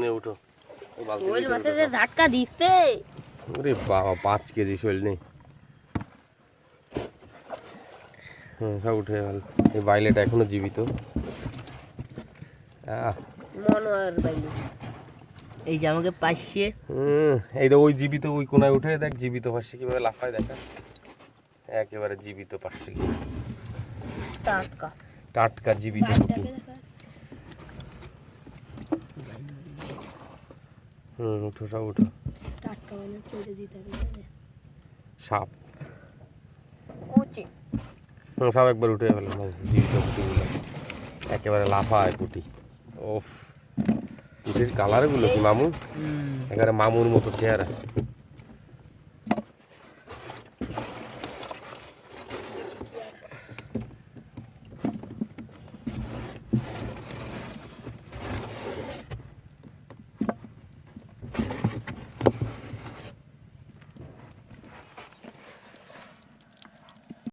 নে উঠো শৈল মাছে যে ঝাটকা দিচ্ছে। ওরে বাবা 5 কেজি শৈল নেই। সব উঠে গেল। এই বাইলেটা এখনো জীবিত। মনোয়ার বাইলে এই যে আমাকে পাইছে। এই তো ওই জীবিত ওই কোনায় উঠে দেখ জীবিত পাশে কিভাবে লাফায় দেখা। একেবারে জীবিত পাশে টাটকা টাটকা জীবিত পুঁটি। উঠো সব উঠো। টাটকা মানে চলে দিতে হবে সাপ কুচি। সব একবার উঠে গেল জীবিত পুঁটিগুলো একেবারে লাফায় পুঁটি। ওফ পুঁটির কালারগুলো কি মামু, একেবারে মামুর মতো চেহারা।